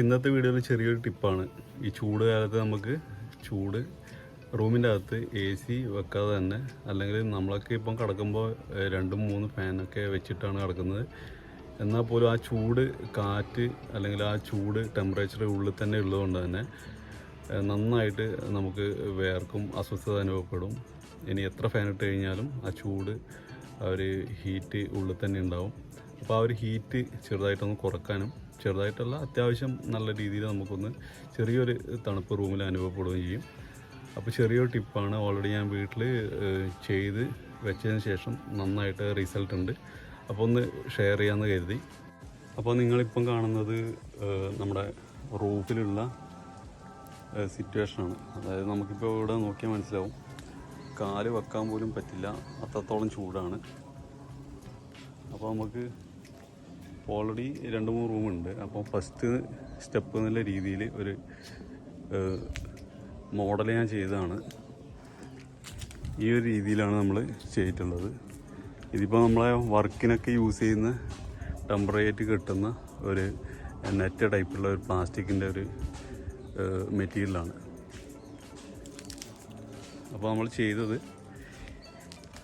ഇന്നത്തെ വീഡിയോയിൽ ചെറിയൊരു ടിപ്പാണ്. ഈ ചൂട് കാലത്ത് നമുക്ക് ചൂട് റൂമിൻ്റെ അകത്ത് AC വെക്കാതെ തന്നെ, അല്ലെങ്കിൽ നമ്മളൊക്കെ ഇപ്പം കിടക്കുമ്പോൾ 2-3 ഫാനൊക്കെ വെച്ചിട്ടാണ് കിടക്കുന്നത്. എന്നാൽ പോലും ആ ചൂട് കാറ്റ് അല്ലെങ്കിൽ ആ ചൂട് ടെമ്പറേച്ചർ ഉള്ളിൽ തന്നെ ഉള്ളതുകൊണ്ട് തന്നെ നന്നായിട്ട് നമുക്ക് വേർക്കും, അസ്വസ്ഥത അനുഭവപ്പെടും. ഇനി എത്ര ഫാൻ ഇട്ട് കഴിഞ്ഞാലും ആ ചൂട് ഒരു ഹീറ്റ് ഉള്ളിൽ തന്നെ ഉണ്ടാവും. അപ്പോൾ ആ ഒരു ഹീറ്റ് ചെറുതായിട്ടൊന്ന് കുറക്കാനും, ചെറുതായിട്ടല്ല അത്യാവശ്യം നല്ല രീതിയിൽ നമുക്കൊന്ന് ചെറിയൊരു തണുപ്പ് റൂമിൽ അനുഭവപ്പെടുകയും ചെയ്യും. അപ്പോൾ ചെറിയൊരു ടിപ്പാണ്. ഓൾറെഡി ഞാൻ വീട്ടിൽ ചെയ്ത് വെച്ചതിന് ശേഷം നന്നായിട്ട് റിസൾട്ട് ഉണ്ട്. അപ്പോൾ ഒന്ന് ഷെയർ ചെയ്യാമെന്ന് കരുതി. അപ്പോൾ നിങ്ങളിപ്പം കാണുന്നത് നമ്മുടെ റൂഫിലുള്ള സിറ്റുവേഷനാണ്. അതായത് നമുക്കിപ്പോൾ ഇവിടെ നോക്കിയാൽ മനസ്സിലാവും, കാല് വെക്കാൻ പോലും പറ്റില്ല, അത്രത്തോളം ചൂടാണ്. അപ്പോൾ നമുക്ക് ഓൾറെഡി 2-3 റൂമുണ്ട്. അപ്പോൾ ഫസ്റ്റ് സ്റ്റെപ്പ് എന്നുള്ള രീതിയിൽ ഒരു മോഡൽ ഞാൻ ചെയ്തതാണ്. ഈ ഒരു രീതിയിലാണ് നമ്മൾ ചെയ്തിട്ടുള്ളത്. ഇതിപ്പോൾ നമ്മളെ വർക്കിനൊക്കെ യൂസ് ചെയ്യുന്ന ടെമ്പറേറ്റ് കിട്ടുന്ന ഒരു നെറ്റ് ടൈപ്പുള്ള ഒരു പ്ലാസ്റ്റിക്കിൻ്റെ ഒരു മെറ്റീരിയലാണ്. അപ്പോൾ നമ്മൾ ചെയ്തത്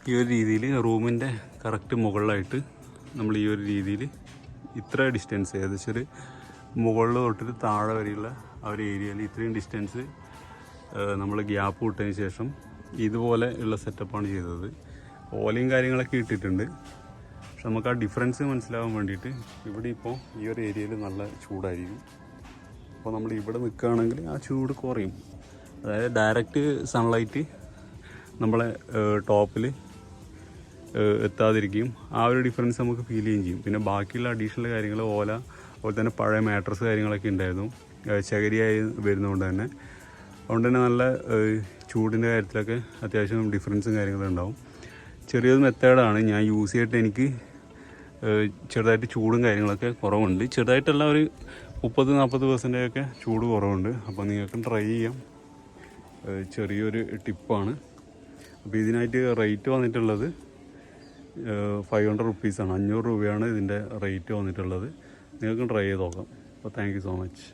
ഈ ഒരു രീതിയിൽ റൂമിൻ്റെ കറക്റ്റ് മുകളിലായിട്ട് നമ്മൾ ഈ ഒരു രീതിയിൽ ഇത്ര ഡിസ്റ്റൻസ്, ഏകദേശം ഒരു മുകളിൽ തൊട്ടിട്ട് താഴെ വരെയുള്ള ആ ഒരു ഏരിയയിൽ ഇത്രയും ഡിസ്റ്റൻസ് നമ്മൾ ഗ്യാപ്പ് വിട്ടതിന് ശേഷം ഇതുപോലെ ഉള്ള സെറ്റപ്പാണ് ചെയ്തത്. ഓലയും കാര്യങ്ങളൊക്കെ ഇട്ടിട്ടുണ്ട്. പക്ഷെ നമുക്ക് ആ ഡിഫറൻസ് മനസ്സിലാവാൻ വേണ്ടിയിട്ട് ഇവിടെ ഇപ്പോൾ ഈ ഒരു ഏരിയയിൽ നല്ല ചൂടായിരിക്കും. അപ്പോൾ നമ്മൾ ഇവിടെ നിൽക്കുകയാണെങ്കിൽ ആ ചൂട് കുറയും. അതായത് ഡയറക്റ്റ് സൺലൈറ്റ് നമ്മളെ ടോപ്പിൽ എത്താതിരിക്കും. ആ ഒരു ഡിഫറൻസ് നമുക്ക് ഫീൽ ചെയ്യുകയും ചെയ്യും. പിന്നെ ബാക്കിയുള്ള അഡീഷണൽ കാര്യങ്ങൾ ഓല, അതുപോലെ തന്നെ പഴയ മാട്രസ് കാര്യങ്ങളൊക്കെ ഉണ്ടായിരുന്നു, ചകരിയായി വരുന്നതുകൊണ്ട് തന്നെ. അതുകൊണ്ട് തന്നെ നല്ല ചൂടിൻ്റെ കാര്യത്തിലൊക്കെ അത്യാവശ്യം ഡിഫറൻസും കാര്യങ്ങളും ഉണ്ടാവും. ചെറിയൊരു മെത്തേഡാണ് ഞാൻ യൂസ് ചെയ്തിട്ട് എനിക്ക് ചെറുതായിട്ട് ചൂടും കാര്യങ്ങളൊക്കെ കുറവുണ്ട്. ചെറുതായിട്ടല്ല, ഒരു 30-40% ഒക്കെ ചൂട് കുറവുണ്ട്. അപ്പോൾ നിങ്ങൾക്ക് ട്രൈ ചെയ്യാം. ചെറിയൊരു ടിപ്പാണ്. അപ്പോൾ ഇതിനായിട്ട് റേറ്റ് വന്നിട്ടുള്ളത് 500 റുപ്പീസാണ്, 500 രൂപയാണ് ഇതിൻ്റെ റേറ്റ് വന്നിട്ടുള്ളത്. നിങ്ങൾക്ക് ട്രൈ ചെയ്ത് നോക്കാം. അപ്പോൾ താങ്ക് യു സോ മച്ച്.